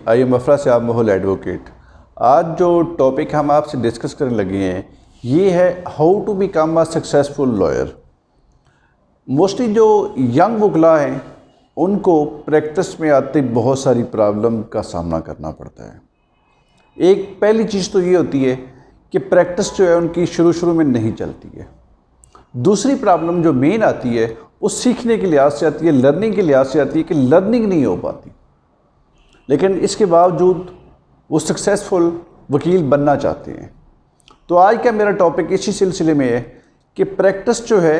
I am अफरा से आप माहौल एडवोकेट। आज जो टॉपिक हम आपसे डिस्कस करने लगे हैं ये है how to become a successful lawyer. Mostly जो यंग वकला हैं उनको प्रैक्टिस में आते बहुत सारी प्रॉब्लम का सामना करना पड़ता है। एक पहली चीज़ तो ये होती है कि प्रैक्टिस जो है उनकी शुरू में नहीं चलती है। दूसरी प्रॉब्लम जो मेन आती है वो सीखने के लिहाज से आती है, लर्निंग के लिहाज से आती है कि लर्निंग नहीं हो पाती, लेकिन इसके बावजूद वो सक्सेसफुल वकील बनना चाहते हैं। तो आज का मेरा टॉपिक इसी सिलसिले में है कि प्रैक्टिस जो है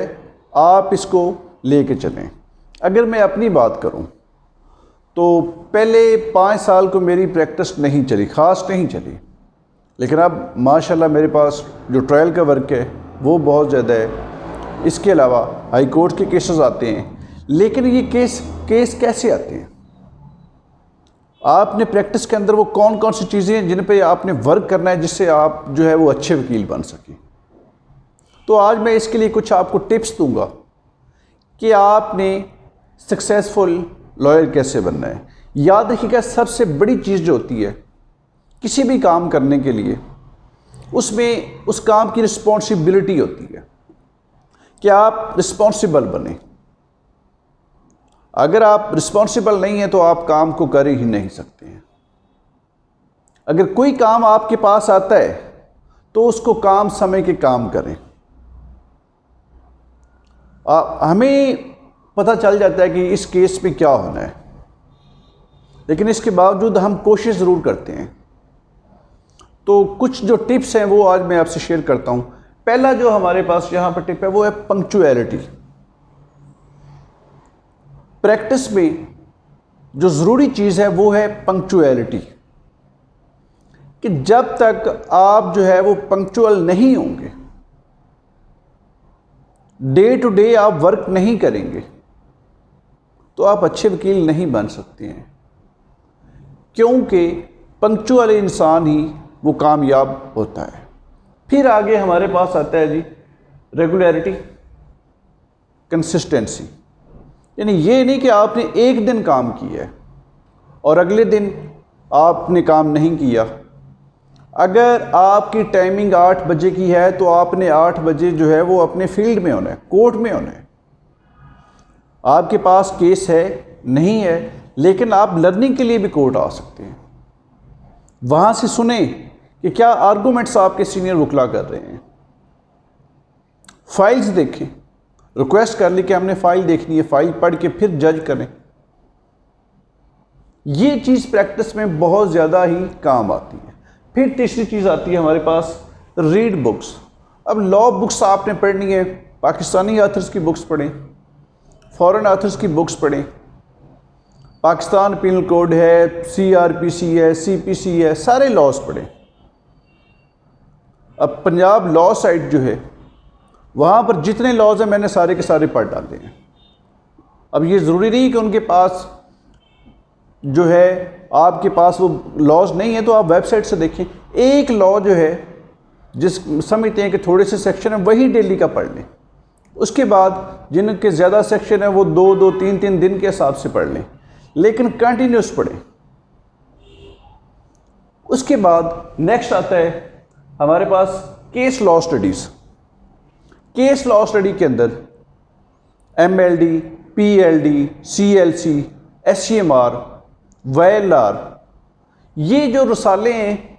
आप इसको लेके चलें। अगर मैं अपनी बात करूं तो पहले 5 साल को मेरी प्रैक्टिस नहीं चली, ख़ास नहीं चली, लेकिन अब माशाल्लाह मेरे पास जो ट्रायल का वर्क है वो बहुत ज़्यादा है। इसके अलावा हाई कोर्ट के केसेस आते हैं। लेकिन ये केस कैसे आते हैं? आपने प्रैक्टिस के अंदर वो कौन कौन सी चीज़ें हैं जिन पे आपने वर्क करना है जिससे आप जो है वो अच्छे वकील बन सकें। तो आज मैं इसके लिए कुछ आपको टिप्स दूंगा कि आपने सक्सेसफुल लॉयर कैसे बनना है। याद रखिएगा, सबसे बड़ी चीज़ जो होती है किसी भी काम करने के लिए, उसमें उस काम की रिस्पॉन्सिबिलिटी होती है कि आप रिस्पॉन्सिबल बने। अगर आप रिस्पॉन्सिबल नहीं हैं तो आप काम को कर ही नहीं सकते हैं। अगर कोई काम आपके पास आता है तो उसको काम समय के काम करें। हमें पता चल जाता है कि इस केस में क्या होना है, लेकिन इसके बावजूद हम कोशिश ज़रूर करते हैं। तो कुछ जो टिप्स हैं वो आज मैं आपसे शेयर करता हूँ। पहला जो हमारे पास यहाँ पर टिप है वो है पंक्चुअलिटी। प्रैक्टिस में जो ज़रूरी चीज़ है वो है पंक्चुअलिटी, कि जब तक आप जो है वो पंक्चुअल नहीं होंगे, डे टू डे आप वर्क नहीं करेंगे, तो आप अच्छे वकील नहीं बन सकते हैं। क्योंकि पंक्चुअल इंसान ही वो कामयाब होता है। फिर आगे हमारे पास आता है जी रेगुलरिटी, कंसिस्टेंसी। यानी ये नहीं कि आपने एक दिन काम किया है और अगले दिन आपने काम नहीं किया। अगर आपकी टाइमिंग 8 बजे की है तो आपने 8 बजे जो है वो अपने फील्ड में होना है, कोर्ट में होना है। आपके पास केस है नहीं है, लेकिन आप लर्निंग के लिए भी कोर्ट आ सकते हैं। वहाँ से सुने कि क्या आर्गूमेंट्स आपके सीनियर वकला कर रहे हैं। फाइल्स देखें, रिक्वेस्ट कर ली कि हमने फ़ाइल देखनी है, फ़ाइल पढ़ के फिर जज करें। ये चीज़ प्रैक्टिस में बहुत ज़्यादा ही काम आती है। फिर तीसरी चीज़ आती है हमारे पास रीड बुक्स। अब लॉ बुक्स आपने पढ़नी है, पाकिस्तानी ऑथर्स की बुक्स पढ़ें, फॉरेन ऑथर्स की बुक्स पढ़ें। पाकिस्तान पिनल कोड है, CRPC है, CPC है, सारे लॉज पढ़ें। अब पंजाब लॉ साइट जो है वहाँ पर जितने लॉज हैं मैंने सारे के सारे पढ़ डाले हैं। अब ये ज़रूरी नहीं कि उनके पास जो है आपके पास वो लॉज नहीं है तो आप वेबसाइट से देखें। एक लॉ जो है जिस समझते हैं कि थोड़े से सेक्शन है वही डेली का पढ़ लें। उसके बाद जिनके ज़्यादा सेक्शन है वो 2-2, 3-3 दिन के हिसाब से पढ़ लें, लेकिन कंटिन्यूस पढ़ें। उसके बाद नेक्स्ट आता है हमारे पास case law studies. Case law study के अंदर MLD, PLD, CLC, SCMR, YLR, ये जो रसाले हैं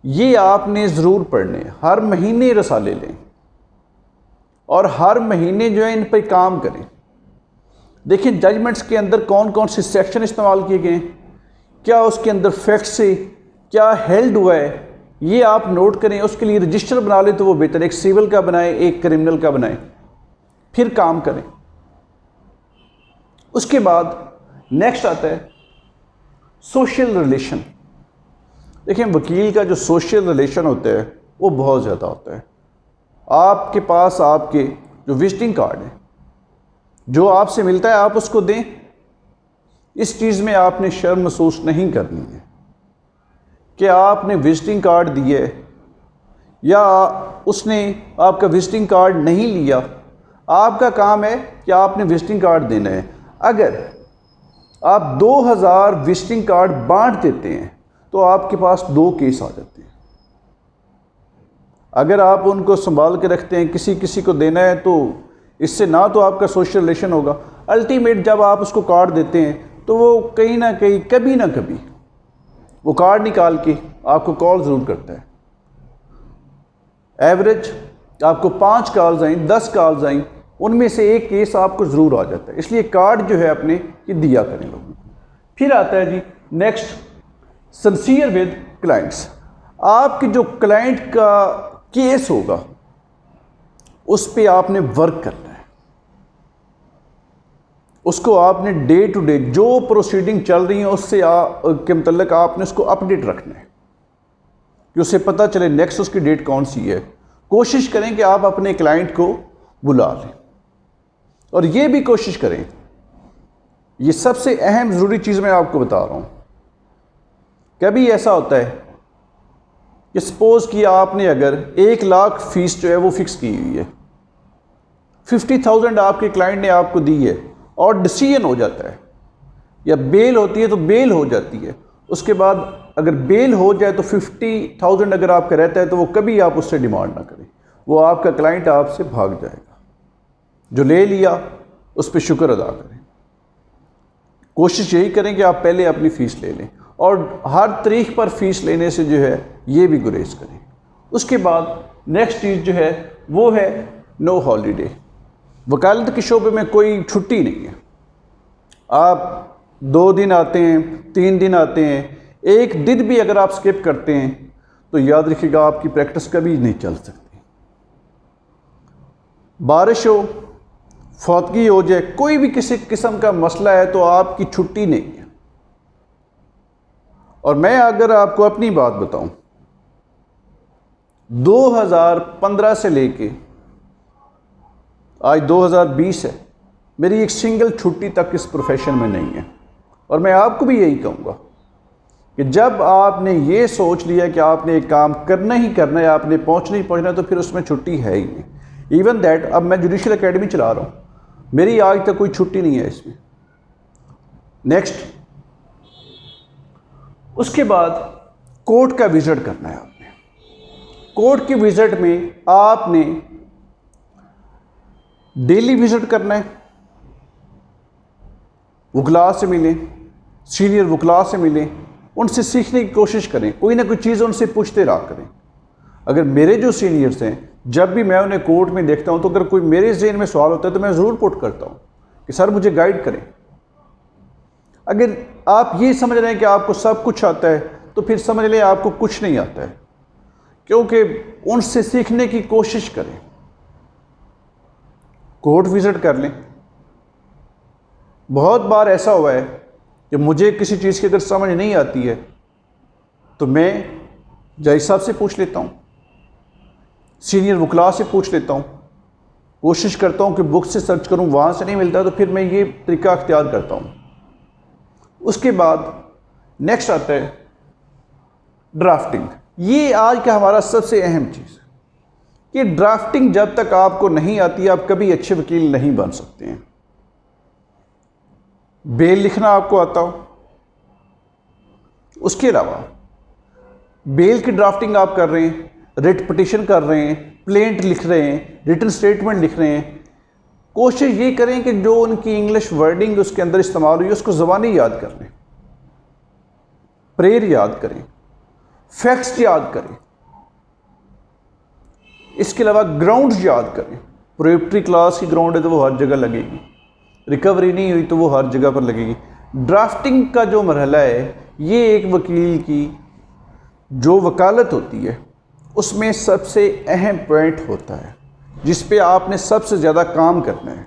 ये आपने ज़रूर पढ़ने। हर महीने रसाले लें और हर महीने जो है इन पर काम करें। देखिए जजमेंट्स के अंदर कौन कौन से सेक्शन इस्तेमाल किए गए हैं, क्या उसके अंदर फैक्ट से क्या हेल्ड हुआ है, ये आप नोट करें। उसके लिए रजिस्टर बना लें तो वो बेहतर, एक सिविल का बनाएं, एक क्रिमिनल का बनाएं, फिर काम करें। उसके बाद नेक्स्ट आता है सोशल रिलेशन। देखिए वकील का जो सोशल रिलेशन होता है वो बहुत ज़्यादा होता है। आपके पास आपके जो विजिटिंग कार्ड है, जो आपसे मिलता है आप उसको दें। इस चीज़ में आपने शर्म महसूस नहीं करनी है कि आपने विजिटिंग कार्ड दिए या उसने आपका विजिटिंग कार्ड नहीं लिया। आपका काम है कि आपने विजिटिंग कार्ड देना है। अगर आप 2000 विजिटिंग कार्ड बांट देते हैं तो आपके पास 2 केस आ जाते हैं। अगर आप उनको संभाल के रखते हैं, किसी किसी को देना है, तो इससे ना तो आपका सोशल रिलेशन होगा, अल्टीमेट जब आप उसको कार्ड देते हैं तो वो कहीं ना कहीं कभी ना कभी वो कार्ड निकाल के आपको कॉल ज़रूर करता है। एवरेज आपको 5 कॉल्स आई, 10 कॉल्स आई, उनमें से एक केस आपको ज़रूर आ जाता है। इसलिए कार्ड जो है अपने ये दिया करें लोगों को। फिर आता है जी नेक्स्ट, सिंसियर विद क्लाइंट्स। आपके जो क्लाइंट का केस होगा उस पे आपने वर्क करना है, उसको आपने डे टू डे जो प्रोसीडिंग चल रही है उससे के मतलब आपने उसको अपडेट रखना है कि उसे पता चले नेक्स्ट उसकी डेट कौन सी है। कोशिश करें कि आप अपने क्लाइंट को बुला लें, और ये भी कोशिश करें, ये सबसे अहम ज़रूरी चीज़ मैं आपको बता रहा हूँ। कभी ऐसा होता है कि सपोज़ कि आपने अगर 1 लाख फीस जो है वो फिक्स की हुई है, 50,000 आपके क्लाइंट ने आपको दी है और डिसीजन हो जाता है या बेल होती है तो बेल हो जाती है, उसके बाद अगर बेल हो जाए तो 50,000 अगर आपका रहता है तो वो कभी आप उससे डिमांड ना करें, वो आपका क्लाइंट आपसे भाग जाएगा। जो ले लिया उस पर शुक्र अदा करें। कोशिश यही करें कि आप पहले अपनी फ़ीस ले लें, और हर तारीख पर फ़ीस लेने से जो है ये भी गुरेज करें। उसके बाद नेक्स्ट चीज़ जो है वो है नो हॉलीडे। वकालत के शोबे में कोई छुट्टी नहीं है। आप 2 दिन आते हैं, 3 दिन आते हैं, एक दिन भी अगर आप स्किप करते हैं तो याद रखिएगा आपकी प्रैक्टिस कभी नहीं चल सकती। बारिश हो, फौतगी हो जाए, कोई भी किसी किस्म का मसला है तो आपकी छुट्टी नहीं है। और मैं अगर आपको अपनी बात बताऊं, 2015 से लेके आज 2020 है, मेरी एक सिंगल छुट्टी तक इस प्रोफेशन में नहीं है। और मैं आपको भी यही कहूँगा कि जब आपने ये सोच लिया कि आपने एक काम करना ही करना है, आपने पहुँचना ही पहुँचना है, तो फिर उसमें छुट्टी है ही नहीं। इवन दैट अब मैं जुडिशल एकेडमी चला रहा हूँ, मेरी आज तक कोई छुट्टी नहीं है इसमें। नेक्स्ट, उसके बाद कोर्ट का विजिट करना है आपने। कोर्ट के विजिट में आपने डेली विजिट करना है, वकला से मिलें, सीनियर वकला से मिलें, उनसे सीखने की कोशिश करें, कोई ना कोई चीज़ उनसे पूछते रहा करें। अगर मेरे जो सीनियर्स हैं, जब भी मैं उन्हें कोर्ट में देखता हूं तो अगर कोई मेरे ज़हन में सवाल होता है तो मैं ज़रूर पुट करता हूं कि सर मुझे गाइड करें। अगर आप ये समझ रहे हैं कि आपको सब कुछ आता है तो फिर समझ लें आपको कुछ नहीं आता है, क्योंकि उनसे सीखने की कोशिश करें। कोर्ट विजिट कर लें। बहुत बार ऐसा हुआ है कि मुझे किसी चीज़ की अगर समझ नहीं आती है तो मैं जज साहब से पूछ लेता हूँ, सीनियर वकला से पूछ लेता हूँ, कोशिश करता हूँ कि बुक से सर्च करूँ, वहाँ से नहीं मिलता तो फिर मैं ये तरीका अख्तियार करता हूँ। उसके बाद नेक्स्ट आता है ड्राफ्टिंग। ये आज का हमारा सबसे अहम चीज़ है कि ड्राफ्टिंग जब तक आपको नहीं आती आप कभी अच्छे वकील नहीं बन सकते हैं। बेल लिखना आपको आता हो, उसके अलावा बेल की ड्राफ्टिंग आप कर रहे हैं, रिट पिटीशन कर रहे हैं, प्लेंट लिख रहे हैं, रिटन स्टेटमेंट लिख रहे हैं, कोशिश ये करें कि जो उनकी इंग्लिश वर्डिंग उसके अंदर इस्तेमाल हुई है उसको ज़बानी याद कर लें, प्रेयर याद करें, फैक्ट्स याद करें। इसके अलावा ग्राउंड्स याद करें। प्रोहिबिटरी क्लास की ग्राउंड है तो वो हर जगह लगेगी, रिकवरी नहीं हुई तो वो हर जगह पर लगेगी। ड्राफ्टिंग का जो मरहला है ये एक वकील की जो वकालत होती है उसमें सबसे अहम पॉइंट होता है जिस पे आपने सबसे ज़्यादा काम करना है।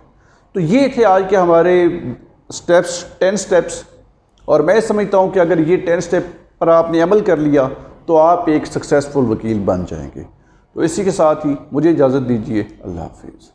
तो ये थे आज के हमारे स्टेप्स, 10 स्टेप्स, और मैं समझता हूँ कि अगर ये 10 स्टेप पर आपने अमल कर लिया तो आप एक सक्सेसफुल वकील बन जाएंगे। तो इसी के साथ ही मुझे इजाज़त दीजिए। अल्लाह हाफिज़।